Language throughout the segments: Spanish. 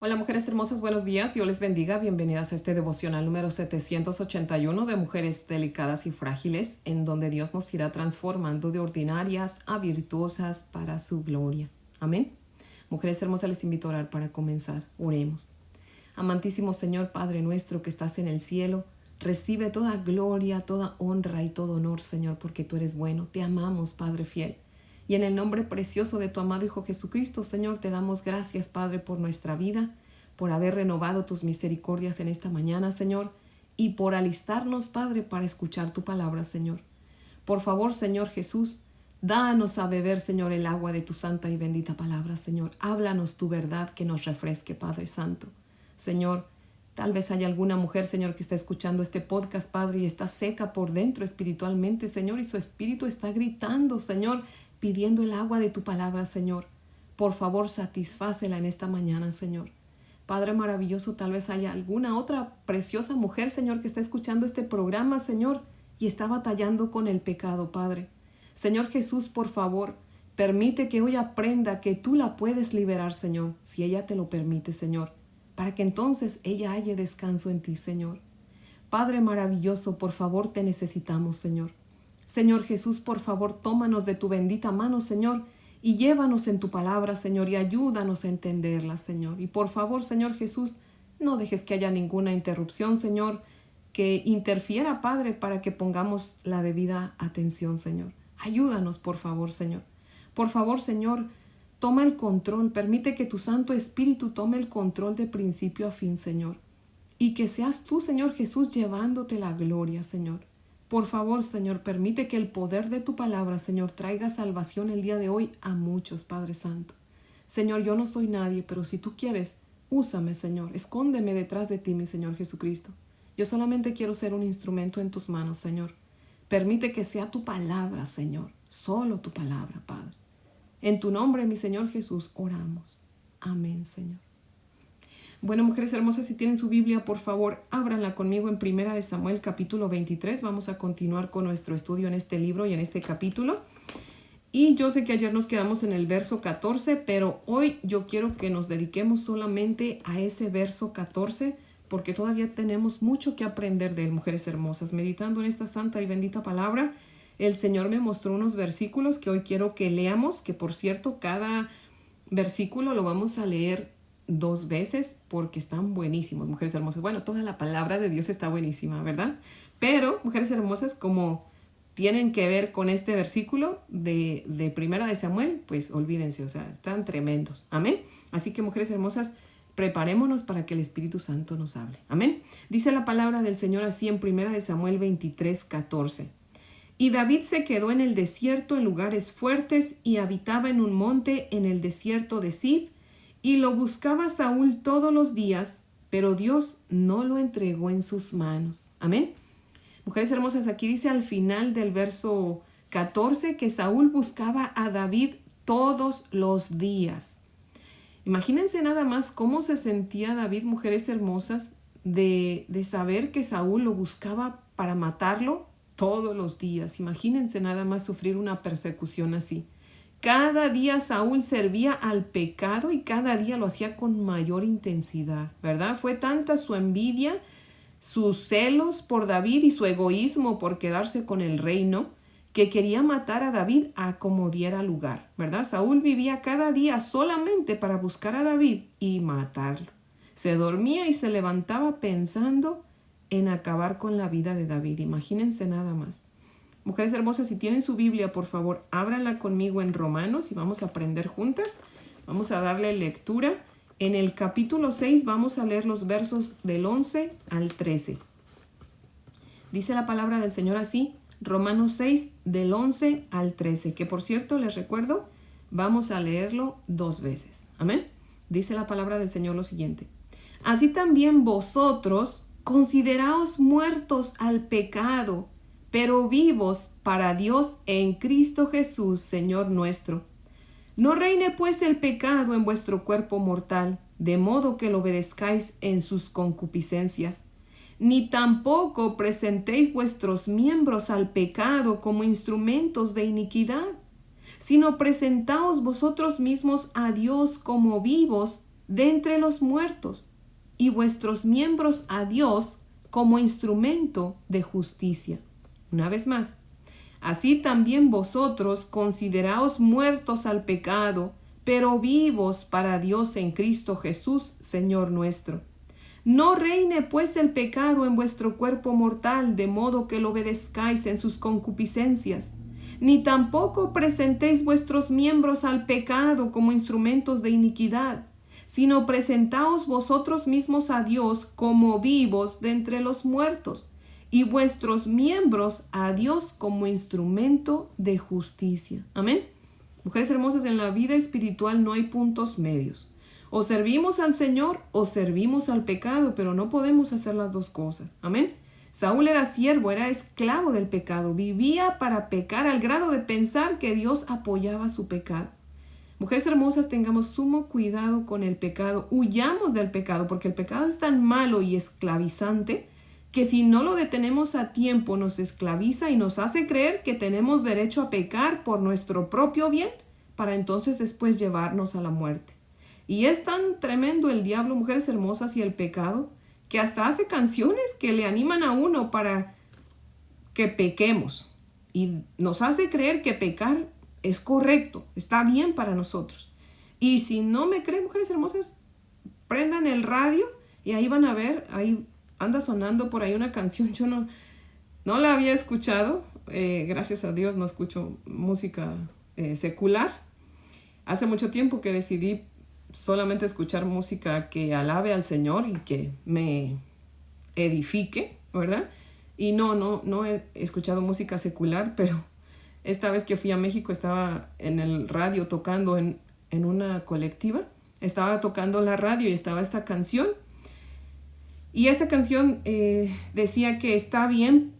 Hola mujeres hermosas, buenos días, Dios les bendiga, bienvenidas a este devocional número 781 de Mujeres Delicadas y Frágiles, en donde Dios nos irá transformando de ordinarias a virtuosas para su gloria. Amén. Mujeres hermosas, les invito a orar para comenzar. Oremos. Amantísimo Señor, Padre nuestro que estás en el cielo, recibe toda gloria, toda honra y todo honor, Señor, porque tú eres bueno. Te amamos, Padre fiel. Y en el nombre precioso de tu amado Hijo Jesucristo, Señor, te damos gracias, Padre, por nuestra vida, por haber renovado tus misericordias en esta mañana, Señor, y por alistarnos, Padre, para escuchar tu palabra, Señor. Por favor, Señor Jesús, danos a beber, Señor, el agua de tu santa y bendita palabra, Señor. Háblanos tu verdad que nos refresque, Padre Santo. Señor, tal vez haya alguna mujer, Señor, que está escuchando este podcast, Padre, y está seca por dentro espiritualmente, Señor, y su espíritu está gritando, Señor, pidiendo el agua de tu palabra, Señor. Por favor, satisfácela en esta mañana, Señor. Padre maravilloso, tal vez haya alguna otra preciosa mujer, Señor, que está escuchando este programa, Señor, y está batallando con el pecado, Padre. Señor Jesús, por favor, permite que hoy aprenda que tú la puedes liberar, Señor, si ella te lo permite, Señor, para que entonces ella halle descanso en ti, Señor. Padre maravilloso, por favor, te necesitamos, Señor. Señor Jesús, por favor, tómanos de tu bendita mano, Señor, y llévanos en tu palabra, Señor, y ayúdanos a entenderla, Señor. Y por favor, Señor Jesús, no dejes que haya ninguna interrupción, Señor, que interfiera, Padre, para que pongamos la debida atención, Señor. Ayúdanos, por favor, Señor. Por favor, Señor, toma el control, permite que tu Santo Espíritu tome el control de principio a fin, Señor. Y que seas tú, Señor Jesús, llevándote la gloria, Señor. Por favor, Señor, permite que el poder de tu palabra, Señor, traiga salvación el día de hoy a muchos, Padre Santo. Señor, yo no soy nadie, pero si tú quieres, úsame, Señor. Escóndeme detrás de ti, mi Señor Jesucristo. Yo solamente quiero ser un instrumento en tus manos, Señor. Permite que sea tu palabra, Señor. Solo tu palabra, Padre. En tu nombre, mi Señor Jesús, oramos. Amén, Señor. Bueno, mujeres hermosas, si tienen su Biblia, por favor, ábranla conmigo en 1 Samuel capítulo 23. Vamos a continuar con nuestro estudio en este libro y en este capítulo. Y yo sé que ayer nos quedamos en el verso 14, pero hoy yo quiero que nos dediquemos solamente a ese verso 14, porque todavía tenemos mucho que aprender de él, mujeres hermosas. Meditando en esta santa y bendita palabra, el Señor me mostró unos versículos que hoy quiero que leamos, que por cierto, cada versículo lo vamos a leer 2 veces porque están buenísimos, mujeres hermosas. Bueno, toda la palabra de Dios está buenísima, ¿verdad? Pero, mujeres hermosas, como tienen que ver con este versículo de 1 Samuel, pues olvídense, o sea, están tremendos. Amén. Así que, mujeres hermosas, preparémonos para que el Espíritu Santo nos hable. Amén. Dice la palabra del Señor así en 1 Samuel 23, 14. Y David se quedó en el desierto en lugares fuertes y habitaba en un monte en el desierto de Zif. Y lo buscaba Saúl todos los días, pero Dios no lo entregó en sus manos. Amén. Mujeres hermosas, aquí dice al final del verso 14 que Saúl buscaba a David todos los días. Imagínense nada más cómo se sentía David, mujeres hermosas, de saber que Saúl lo buscaba para matarlo todos los días. Imagínense nada más sufrir una persecución así. Cada día Saúl servía al pecado y cada día lo hacía con mayor intensidad, ¿verdad? Fue tanta su envidia, sus celos por David y su egoísmo por quedarse con el reino, que quería matar a David a como diera lugar, ¿verdad? Saúl vivía cada día solamente para buscar a David y matarlo. Se dormía y se levantaba pensando en acabar con la vida de David. Imagínense nada más. Mujeres hermosas, si tienen su Biblia, por favor, ábranla conmigo en Romanos y vamos a aprender juntas. Vamos a darle lectura. En el capítulo 6 vamos a leer los versos del 11 al 13. Dice la palabra del Señor así, Romanos 6 del 11 al 13, que por cierto les recuerdo, vamos a leerlo 2 veces. Amén. Dice la palabra del Señor lo siguiente. Así también vosotros consideraos muertos al pecado, pero vivos para Dios en Cristo Jesús, Señor nuestro. No reine pues el pecado en vuestro cuerpo mortal, de modo que lo obedezcáis en sus concupiscencias, ni tampoco presentéis vuestros miembros al pecado como instrumentos de iniquidad, sino presentaos vosotros mismos a Dios como vivos de entre los muertos, y vuestros miembros a Dios como instrumento de justicia. Una vez más, así también vosotros consideraos muertos al pecado, pero vivos para Dios en Cristo Jesús, Señor nuestro. No reine pues el pecado en vuestro cuerpo mortal, de modo que lo obedezcáis en sus concupiscencias, ni tampoco presentéis vuestros miembros al pecado como instrumentos de iniquidad, sino presentaos vosotros mismos a Dios como vivos de entre los muertos, y vuestros miembros a Dios como instrumento de justicia. Amén. Mujeres hermosas, en la vida espiritual no hay puntos medios. O servimos al Señor o servimos al pecado, pero no podemos hacer las dos cosas. Amén. Saúl era siervo, era esclavo del pecado, vivía para pecar al grado de pensar que Dios apoyaba su pecado. Mujeres hermosas, tengamos sumo cuidado con el pecado, huyamos del pecado, porque el pecado es tan malo y esclavizante que si no lo detenemos a tiempo nos esclaviza y nos hace creer que tenemos derecho a pecar por nuestro propio bien, para entonces después llevarnos a la muerte. Y es tan tremendo el diablo, mujeres hermosas, y el pecado, que hasta hace canciones que le animan a uno para que pequemos. Y nos hace creer que pecar es correcto, está bien para nosotros. Y si no me creen, mujeres hermosas, prendan el radio y ahí van a ver, ahí anda sonando por ahí una canción. Yo no la había escuchado, gracias a Dios no escucho música secular. Hace mucho tiempo que decidí solamente escuchar música que alabe al Señor y que me edifique, ¿verdad? Y no he escuchado música secular, pero esta vez que fui a México estaba en el radio tocando en una colectiva, estaba tocando la radio y estaba esta canción. Y esta canción decía que está bien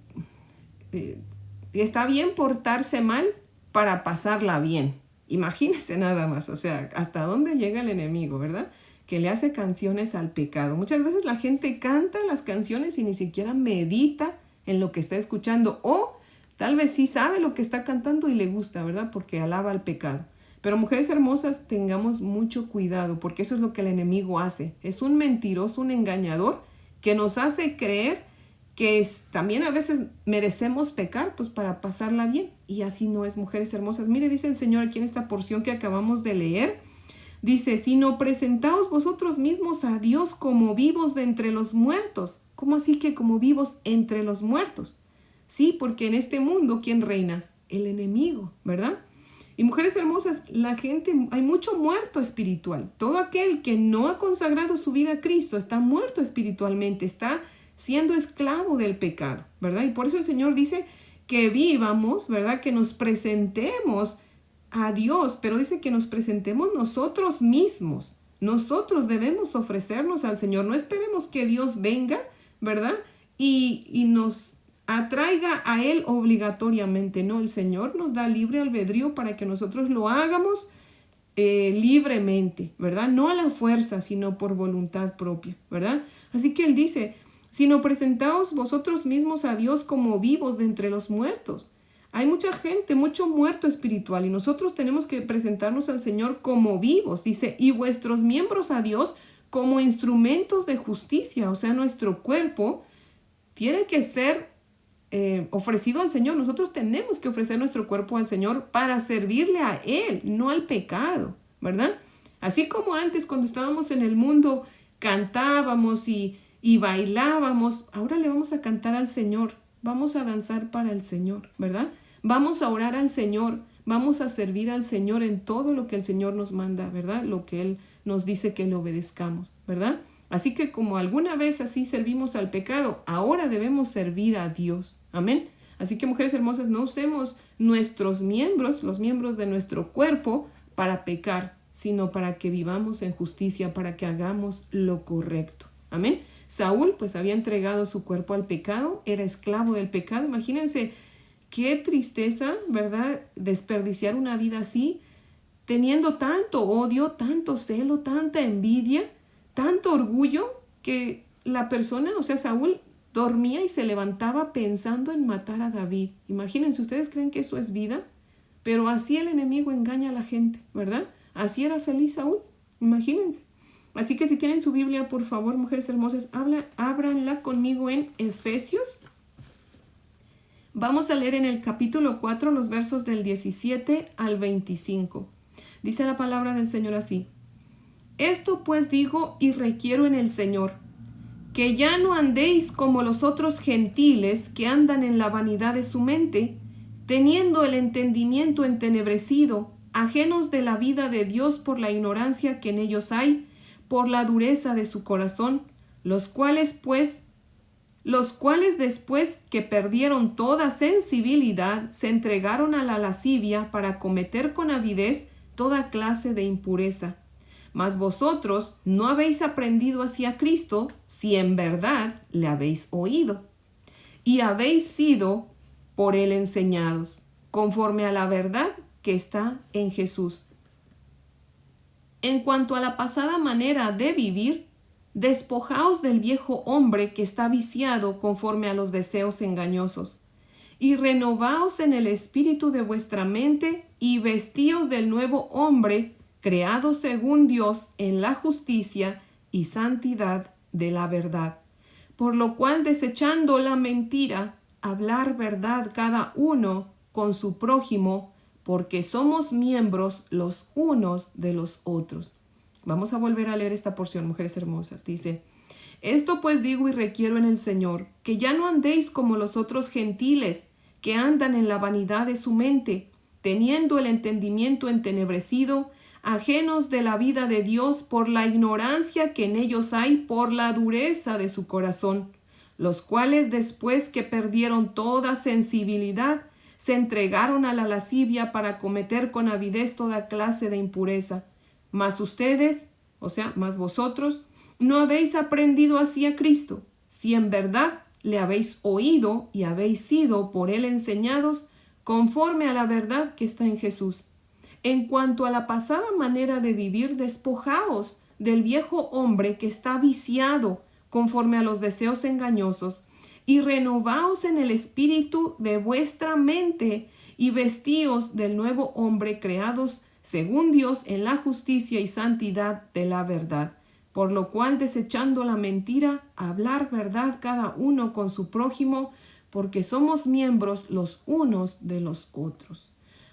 portarse mal para pasarla bien. Imagínense nada más, o sea, hasta dónde llega el enemigo, ¿verdad? Que le hace canciones al pecado. Muchas veces la gente canta las canciones y ni siquiera medita en lo que está escuchando, o tal vez sí sabe lo que está cantando y le gusta, ¿verdad? Porque alaba al pecado. Pero mujeres hermosas, tengamos mucho cuidado, porque eso es lo que el enemigo hace. Es un mentiroso, un engañador, que nos hace creer que también a veces merecemos pecar pues para pasarla bien, y así no es, mujeres hermosas. Mire, dice el Señor aquí en esta porción que acabamos de leer, dice, sino presentaos vosotros mismos a Dios como vivos de entre los muertos. ¿Cómo así que como vivos entre los muertos? Sí, porque en este mundo, ¿quién reina? El enemigo, ¿verdad? Y mujeres hermosas, la gente, hay mucho muerto espiritual. Todo aquel que no ha consagrado su vida a Cristo está muerto espiritualmente, está siendo esclavo del pecado, ¿verdad? Y por eso el Señor dice que vivamos, ¿verdad? Que nos presentemos a Dios, pero dice que nos presentemos nosotros mismos. Nosotros debemos ofrecernos al Señor. No esperemos que Dios venga, ¿verdad? Y nos atraiga a Él obligatoriamente. No, el Señor nos da libre albedrío para que nosotros lo hagamos libremente, ¿verdad? No a la fuerza, sino por voluntad propia, ¿verdad? Así que Él dice, sino presentaos vosotros mismos a Dios como vivos de entre los muertos. Hay mucha gente, mucho muerto espiritual, y nosotros tenemos que presentarnos al Señor como vivos. Dice, y vuestros miembros a Dios como instrumentos de justicia. O sea, nuestro cuerpo tiene que ser ofrecido al Señor. Nosotros tenemos que ofrecer nuestro cuerpo al Señor para servirle a Él, no al pecado, ¿verdad? Así como antes, cuando estábamos en el mundo, cantábamos y bailábamos, ahora le vamos a cantar al Señor, vamos a danzar para el Señor, ¿verdad? Vamos a orar al Señor, vamos a servir al Señor en todo lo que el Señor nos manda, ¿verdad? Lo que Él nos dice que le obedezcamos, ¿verdad? Así que como alguna vez así servimos al pecado, ahora debemos servir a Dios, amén. Así que mujeres hermosas, no usemos nuestros miembros, los miembros de nuestro cuerpo, para pecar, sino para que vivamos en justicia, para que hagamos lo correcto, amén. Saúl pues había entregado su cuerpo al pecado, era esclavo del pecado. Imagínense qué tristeza, ¿verdad? Desperdiciar una vida así, teniendo tanto odio, tanto celo, tanta envidia, tanto orgullo, que la persona, o sea, Saúl, dormía y se levantaba pensando en matar a David. Imagínense, ¿ustedes creen que eso es vida? Pero así el enemigo engaña a la gente, ¿verdad? Así era feliz Saúl, imagínense. Así que si tienen su Biblia, por favor, mujeres hermosas, ábranla conmigo en Efesios. Vamos a leer en el capítulo 4 los versos del 17 al 25. Dice la palabra del Señor así: Esto pues digo y requiero en el Señor, que ya no andéis como los otros gentiles que andan en la vanidad de su mente, teniendo el entendimiento entenebrecido, ajenos de la vida de Dios por la ignorancia que en ellos hay, por la dureza de su corazón, los cuales después que perdieron toda sensibilidad, se entregaron a la lascivia para cometer con avidez toda clase de impureza. Mas vosotros no habéis aprendido así a Cristo, si en verdad le habéis oído, y habéis sido por él enseñados, conforme a la verdad que está en Jesús. En cuanto a la pasada manera de vivir, despojaos del viejo hombre que está viciado conforme a los deseos engañosos, y renovaos en el espíritu de vuestra mente, y vestíos del nuevo hombre, creado según Dios en la justicia y santidad de la verdad. Por lo cual, desechando la mentira, hablar verdad cada uno con su prójimo, porque somos miembros los unos de los otros. Vamos a volver a leer esta porción, mujeres hermosas. Dice: Esto pues digo y requiero en el Señor, que ya no andéis como los otros gentiles, que andan en la vanidad de su mente, teniendo el entendimiento entenebrecido, ajenos de la vida de Dios por la ignorancia que en ellos hay, por la dureza de su corazón, los cuales después que perdieron toda sensibilidad, se entregaron a la lascivia para cometer con avidez toda clase de impureza. Mas ustedes, mas vosotros, no habéis aprendido así a Cristo, si en verdad le habéis oído y habéis sido por él enseñados, conforme a la verdad que está en Jesús. En cuanto a la pasada manera de vivir, despojaos del viejo hombre que está viciado conforme a los deseos engañosos, y renovaos en el espíritu de vuestra mente, y vestíos del nuevo hombre creados según Dios en la justicia y santidad de la verdad. Por lo cual, desechando la mentira, hablar verdad cada uno con su prójimo, porque somos miembros los unos de los otros.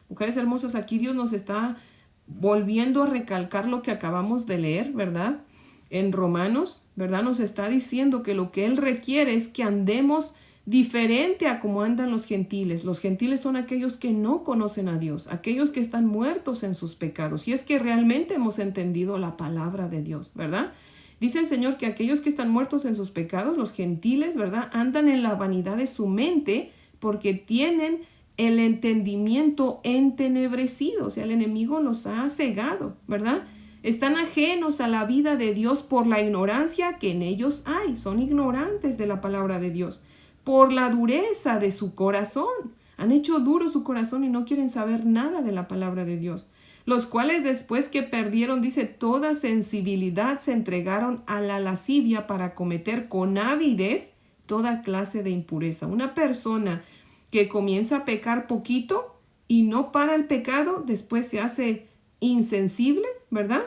Mujeres hermosas, aquí Dios nos está volviendo a recalcar lo que acabamos de leer, ¿verdad? En Romanos, ¿verdad? Nos está diciendo que lo que Él requiere es que andemos diferente a como andan los gentiles. Los gentiles son aquellos que no conocen a Dios, aquellos que están muertos en sus pecados. Y es que realmente hemos entendido la palabra de Dios, ¿verdad? Dice el Señor que aquellos que están muertos en sus pecados, los gentiles, ¿verdad? Andan en la vanidad de su mente porque tienen el entendimiento entenebrecido. O sea, el enemigo los ha cegado, ¿verdad? Están ajenos a la vida de Dios por la ignorancia que en ellos hay. Son ignorantes de la palabra de Dios. Por la dureza de su corazón. Han hecho duro su corazón y no quieren saber nada de la palabra de Dios. Los cuales después que perdieron, dice, toda sensibilidad, se entregaron a la lascivia para cometer con avidez toda clase de impureza. Una persona que comienza a pecar poquito y no para el pecado, después se hace insensible, ¿verdad?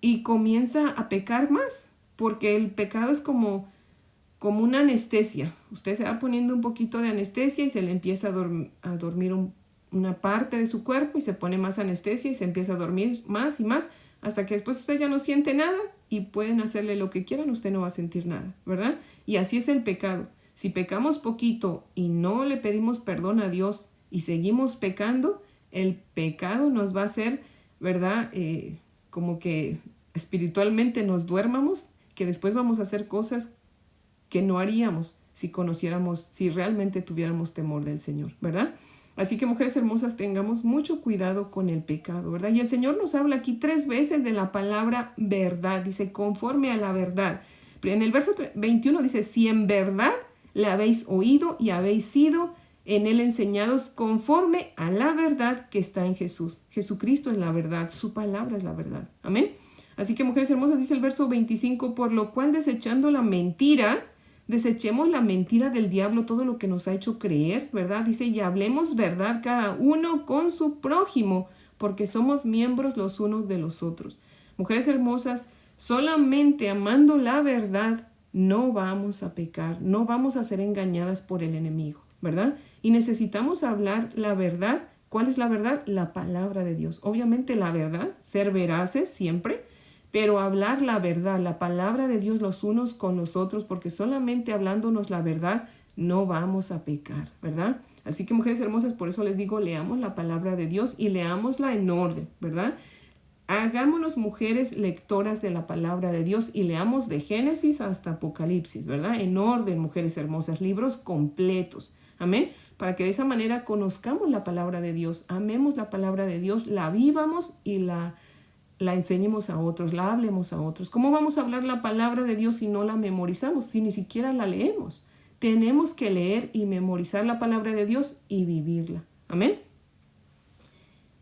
Y comienza a pecar más, porque el pecado es como una anestesia. Usted se va poniendo un poquito de anestesia y se le empieza a dormir una parte de su cuerpo y se pone más anestesia y se empieza a dormir más y más, hasta que después usted ya no siente nada y pueden hacerle lo que quieran, usted no va a sentir nada, ¿verdad? Y así es el pecado. Si pecamos poquito y no le pedimos perdón a Dios y seguimos pecando, el pecado nos va a hacer, ¿verdad? Como que espiritualmente nos duermamos, que después vamos a hacer cosas que no haríamos si conociéramos, si realmente tuviéramos temor del Señor, ¿verdad? Así que, mujeres hermosas, tengamos mucho cuidado con el pecado, ¿verdad? Y el Señor nos habla aquí 3 veces de la palabra verdad. Dice, conforme a la verdad. En el verso 21 dice, si en verdad le habéis oído y habéis sido en él enseñados conforme a la verdad que está en Jesús. Jesucristo es la verdad, su palabra es la verdad. Amén. Así que, mujeres hermosas, dice el verso 25, por lo cual desechando la mentira, desechemos la mentira del diablo, todo lo que nos ha hecho creer, ¿verdad? Dice, y hablemos verdad cada uno con su prójimo, porque somos miembros los unos de los otros. Mujeres hermosas, Solamente amando la verdad no vamos a pecar, no vamos a ser engañadas por el enemigo, ¿verdad? Y necesitamos hablar la verdad. ¿Cuál es la verdad? La palabra de Dios. Obviamente la verdad, ser veraces siempre, pero hablar la verdad, la palabra de Dios los unos con los otros, porque solamente hablándonos la verdad no vamos a pecar, ¿verdad? Así que mujeres hermosas, por eso les digo, leamos la palabra de Dios y leámosla en orden, ¿verdad? Hagámonos mujeres lectoras de la palabra de Dios y leamos de Génesis hasta Apocalipsis, ¿verdad? En orden, mujeres hermosas, libros completos. Amén. Para que de esa manera conozcamos la palabra de Dios, amemos la palabra de Dios, la vivamos y la enseñemos a otros, la hablemos a otros. ¿Cómo vamos a hablar la palabra de Dios si no la memorizamos, si ni siquiera la leemos? Tenemos que leer y memorizar la palabra de Dios y vivirla. Amén.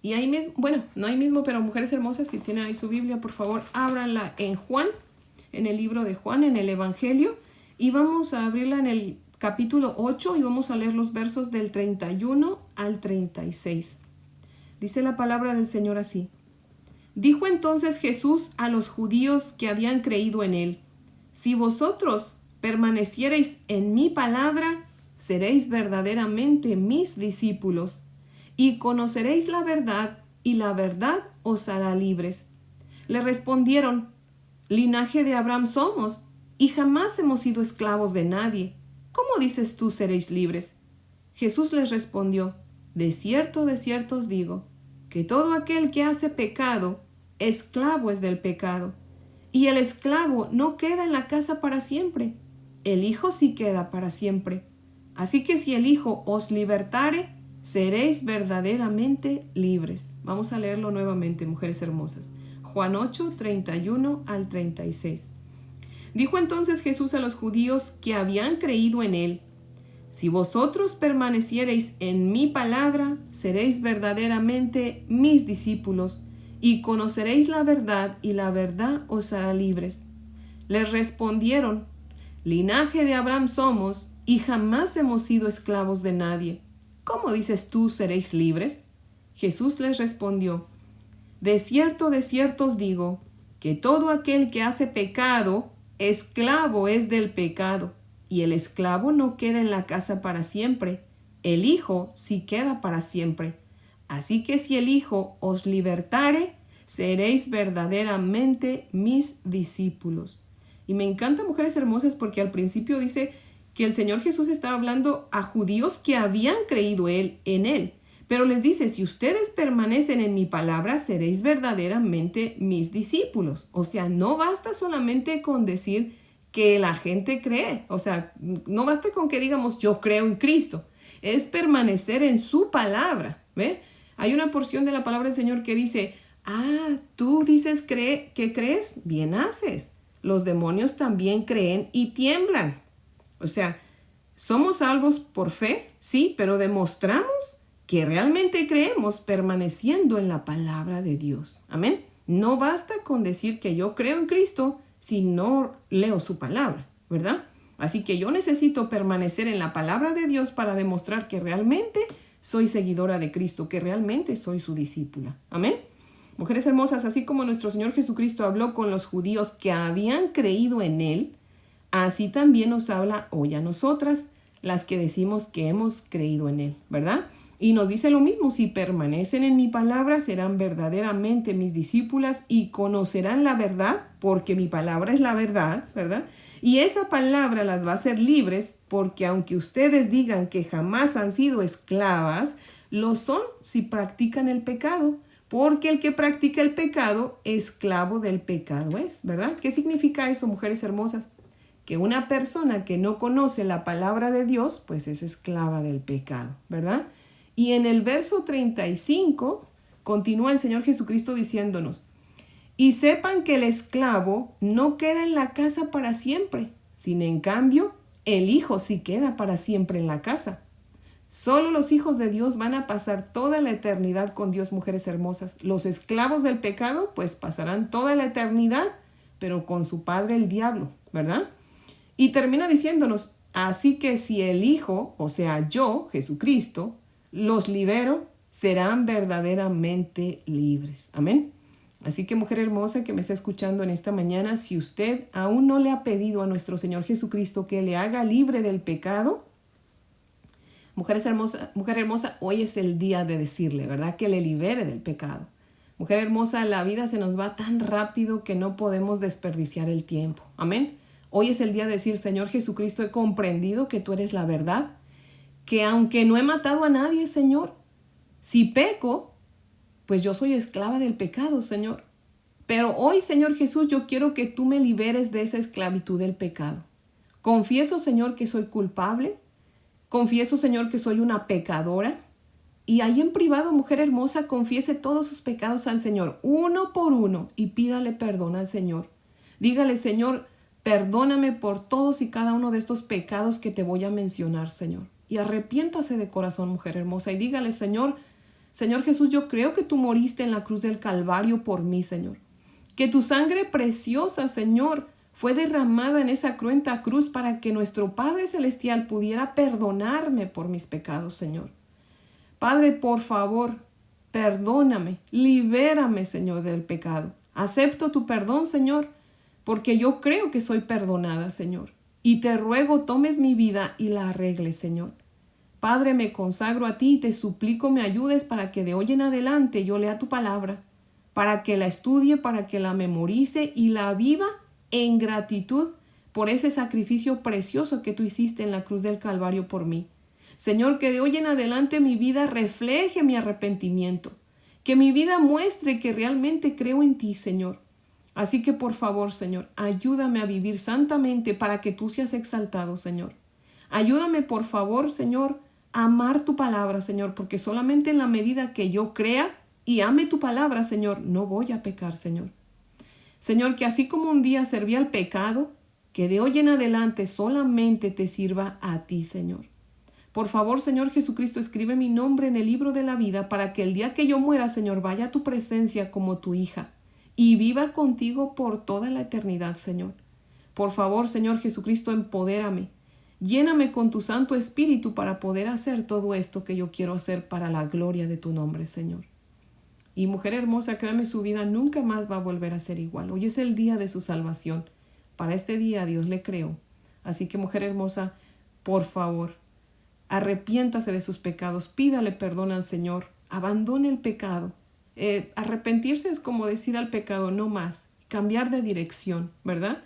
Y ahí mismo, bueno, no ahí mismo, pero mujeres hermosas, si tienen ahí su Biblia, por favor, ábranla en Juan, en el libro de Juan, en el Evangelio, y vamos a abrirla en el capítulo 8 y vamos a leer los versos del 31 al 36. Dice la palabra del Señor así. Dijo entonces Jesús a los judíos que habían creído en él: si vosotros permaneciereis en mi palabra, seréis verdaderamente mis discípulos, y conoceréis la verdad, y la verdad os hará libres. Le respondieron: linaje de Abraham somos, y jamás hemos sido esclavos de nadie. ¿Cómo dices tú seréis libres? Jesús les respondió: de cierto os digo, que todo aquel que hace pecado, esclavo es del pecado. Y el esclavo no queda en la casa para siempre, el Hijo sí queda para siempre. Así que si el Hijo os libertare, seréis verdaderamente libres. Vamos a leerlo nuevamente, mujeres hermosas. Juan 8, 31 al 36. Dijo entonces Jesús a los judíos que habían creído en él: si vosotros permaneciereis en mi palabra, seréis verdaderamente mis discípulos, y conoceréis la verdad, y la verdad os hará libres. Les respondieron: linaje de Abraham somos, y jamás hemos sido esclavos de nadie. ¿Cómo dices tú seréis libres? Jesús les respondió: de cierto os digo, que todo aquel que hace pecado, esclavo es del pecado. Y el esclavo no queda en la casa para siempre, el Hijo sí queda para siempre. Así que si el Hijo os libertare, seréis verdaderamente mis discípulos. Y me encanta, mujeres hermosas, porque al principio dice que el Señor Jesús estaba hablando a judíos que habían creído en él. Pero les dice: si ustedes permanecen en mi palabra, seréis verdaderamente mis discípulos. O sea, no basta solamente con decir que la gente cree. O sea, no basta con que digamos yo creo en Cristo. Es permanecer en su palabra. ¿Ve? Hay una porción de la palabra del Señor que dice: tú dices que crees, bien haces. Los demonios también creen y tiemblan. O sea, somos salvos por fe, sí, pero demostramos que realmente creemos permaneciendo en la palabra de Dios. Amén. No basta con decir que yo creo en Cristo si no leo su palabra, ¿verdad? Así que yo necesito permanecer en la palabra de Dios para demostrar que realmente soy seguidora de Cristo, que realmente soy su discípula. Amén. Mujeres hermosas, así como nuestro Señor Jesucristo habló con los judíos que habían creído en él, así también nos habla hoy a nosotras, las que decimos que hemos creído en él, ¿verdad? Y nos dice lo mismo: si permanecen en mi palabra, serán verdaderamente mis discípulas y conocerán la verdad, porque mi palabra es la verdad, ¿verdad? Y esa palabra las va a hacer libres, porque aunque ustedes digan que jamás han sido esclavas, lo son si practican el pecado, porque el que practica el pecado, esclavo del pecado es, ¿verdad? ¿Qué significa eso, mujeres hermosas? Que una persona que no conoce la palabra de Dios, pues es esclava del pecado, ¿verdad? Y en el verso 35 continúa el Señor Jesucristo diciéndonos: y sepan que el esclavo no queda en la casa para siempre, sino en cambio el Hijo sí queda para siempre en la casa. Solo los hijos de Dios van a pasar toda la eternidad con Dios, mujeres hermosas. Los esclavos del pecado pues pasarán toda la eternidad, pero con su padre el diablo, ¿verdad? Y termina diciéndonos: así que si el Hijo, o sea yo, Jesucristo, los libero, serán verdaderamente libres. Amén. Así que mujer hermosa que me está escuchando en esta mañana, si usted aún no le ha pedido a nuestro Señor Jesucristo que le haga libre del pecado, mujer hermosa, hoy es el día de decirle, ¿verdad? Que le libere del pecado. Mujer hermosa, la vida se nos va tan rápido que no podemos desperdiciar el tiempo. Amén. Hoy es el día de decir, Señor Jesucristo, he comprendido que tú eres la verdad, que aunque no he matado a nadie, Señor, si peco, pues yo soy esclava del pecado, Señor. Pero hoy, Señor Jesús, yo quiero que tú me liberes de esa esclavitud del pecado. Confieso, Señor, que soy culpable. Confieso, Señor, que soy una pecadora. Y ahí en privado, mujer hermosa, confiese todos sus pecados al Señor, uno por uno, y pídale perdón al Señor. Dígale, Señor, perdóname por todos y cada uno de estos pecados que te voy a mencionar, Señor. Y arrepiéntase de corazón, mujer hermosa, y dígale, Señor Jesús, yo creo que tú moriste en la cruz del Calvario por mí, Señor. Que tu sangre preciosa, Señor, fue derramada en esa cruenta cruz para que nuestro Padre Celestial pudiera perdonarme por mis pecados, Señor. Padre, por favor, perdóname, libérame, Señor, del pecado. Acepto tu perdón, Señor, porque yo creo que soy perdonada, Señor. Y te ruego tomes mi vida y la arregles, Señor. Padre, me consagro a ti y te suplico me ayudes para que de hoy en adelante yo lea tu palabra, para que la estudie, para que la memorice y la viva en gratitud por ese sacrificio precioso que tú hiciste en la cruz del Calvario por mí. Señor, que de hoy en adelante mi vida refleje mi arrepentimiento, que mi vida muestre que realmente creo en ti, Señor. Así que por favor, Señor, ayúdame a vivir santamente para que tú seas exaltado, Señor. Ayúdame, por favor, Señor, a amar tu palabra, Señor, porque solamente en la medida que yo crea y ame tu palabra, Señor, no voy a pecar, Señor. Señor, que así como un día serví al pecado, que de hoy en adelante solamente te sirva a ti, Señor. Por favor, Señor Jesucristo, escribe mi nombre en el libro de la vida para que el día que yo muera, Señor, vaya a tu presencia como tu hija y viva contigo por toda la eternidad, Señor. Por favor, Señor Jesucristo, empodérame. Lléname con tu Santo Espíritu para poder hacer todo esto que yo quiero hacer para la gloria de tu nombre, Señor. Y mujer hermosa, créame, su vida nunca más va a volver a ser igual. Hoy es el día de su salvación. Para este día Dios le creó. Así que, mujer hermosa, por favor, arrepiéntase de sus pecados, pídale perdón al Señor, abandone el pecado. Arrepentirse es como decir al pecado, no más, cambiar de dirección, ¿verdad?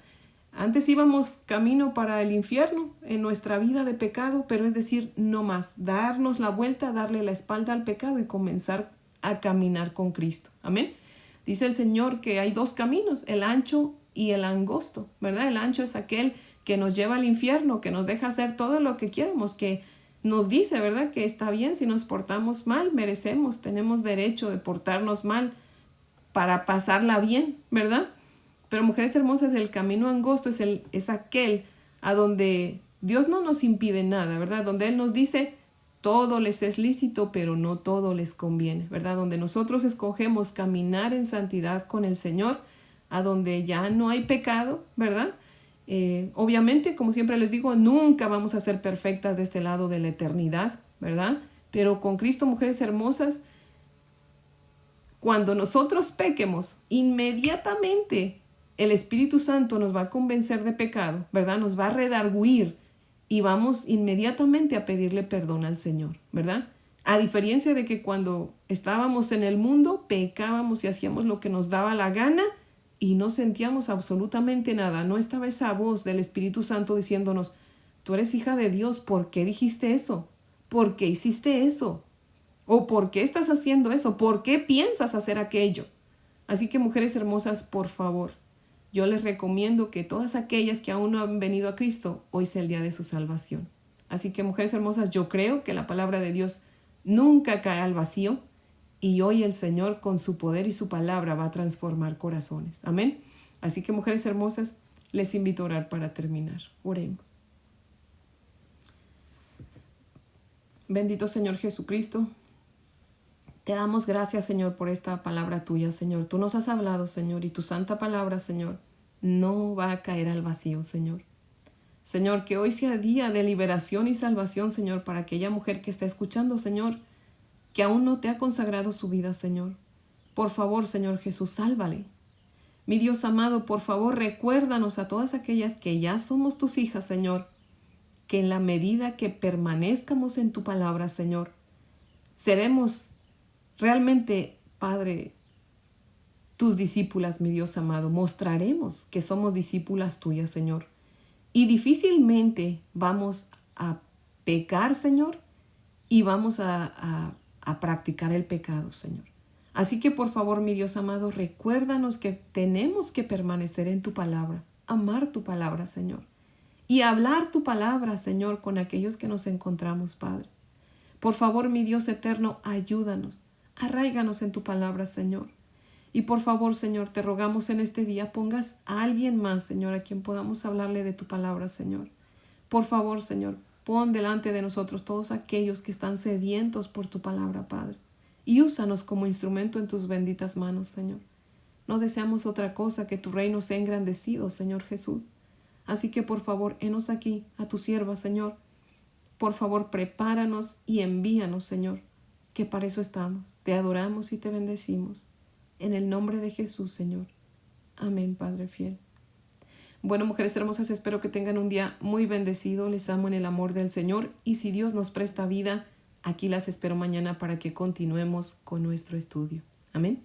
Antes íbamos camino para el infierno en nuestra vida de pecado, pero es decir, no más, darnos la vuelta, darle la espalda al pecado y comenzar a caminar con Cristo. Amén. Dice el Señor que hay dos caminos, el ancho y el angosto, ¿verdad? El ancho es aquel que nos lleva al infierno, que nos deja hacer todo lo que quieramos, que nos dice, ¿verdad? Que está bien si nos portamos mal, merecemos, tenemos derecho de portarnos mal para pasarla bien, ¿verdad? Pero mujeres hermosas, el camino angosto es aquel a donde Dios no nos impide nada, ¿verdad? Donde Él nos dice, todo les es lícito, pero no todo les conviene, ¿verdad? Donde nosotros escogemos caminar en santidad con el Señor, a donde ya no hay pecado, ¿verdad? Obviamente, como siempre les digo, nunca vamos a ser perfectas de este lado de la eternidad, ¿verdad? Pero con Cristo, mujeres hermosas, cuando nosotros pequemos, inmediatamente el Espíritu Santo nos va a convencer de pecado, ¿verdad? Nos va a redarguir y vamos inmediatamente a pedirle perdón al Señor, ¿verdad? A diferencia de que cuando estábamos en el mundo, pecábamos y hacíamos lo que nos daba la gana y no sentíamos absolutamente nada. No estaba esa voz del Espíritu Santo diciéndonos, tú eres hija de Dios, ¿por qué dijiste eso? ¿Por qué hiciste eso? ¿O por qué estás haciendo eso? ¿Por qué piensas hacer aquello? Así que, mujeres hermosas, por favor, yo les recomiendo que todas aquellas que aún no han venido a Cristo, hoy sea el día de su salvación. Así que, mujeres hermosas, yo creo que la palabra de Dios nunca cae al vacío y hoy el Señor con su poder y su palabra va a transformar corazones. Amén. Así que, mujeres hermosas, les invito a orar para terminar. Oremos. Bendito Señor Jesucristo, te damos gracias, Señor, por esta palabra tuya, Señor. Tú nos has hablado, Señor, y tu santa palabra, Señor, no va a caer al vacío, Señor. Señor, que hoy sea día de liberación y salvación, Señor, para aquella mujer que está escuchando, Señor, que aún no te ha consagrado su vida, Señor. Por favor, Señor Jesús, sálvale. Mi Dios amado, por favor, recuérdanos a todas aquellas que ya somos tus hijas, Señor, que en la medida que permanezcamos en tu palabra, Señor, seremos realmente, Padre, tus discípulas, mi Dios amado. Mostraremos que somos discípulas tuyas, Señor. Y difícilmente vamos a pecar, Señor, y vamos a practicar el pecado, Señor. Así que por favor, mi Dios amado, recuérdanos que tenemos que permanecer en tu palabra, amar tu palabra, Señor, y hablar tu palabra, Señor, con aquellos que nos encontramos, Padre. Por favor, mi Dios eterno, ayúdanos, arráiganos en tu palabra, Señor. Y por favor, Señor, te rogamos en este día, pongas a alguien más, Señor, a quien podamos hablarle de tu palabra, Señor. Por favor, Señor, pon delante de nosotros todos aquellos que están sedientos por tu palabra, Padre. Y úsanos como instrumento en tus benditas manos, Señor. No deseamos otra cosa que tu reino sea engrandecido, Señor Jesús. Así que por favor, henos aquí a tu sierva, Señor. Por favor, prepáranos y envíanos, Señor, que para eso estamos. Te adoramos y te bendecimos. En el nombre de Jesús, Señor. Amén, Padre fiel. Bueno, mujeres hermosas, espero que tengan un día muy bendecido. Les amo en el amor del Señor. Y si Dios nos presta vida, aquí las espero mañana para que continuemos con nuestro estudio. Amén.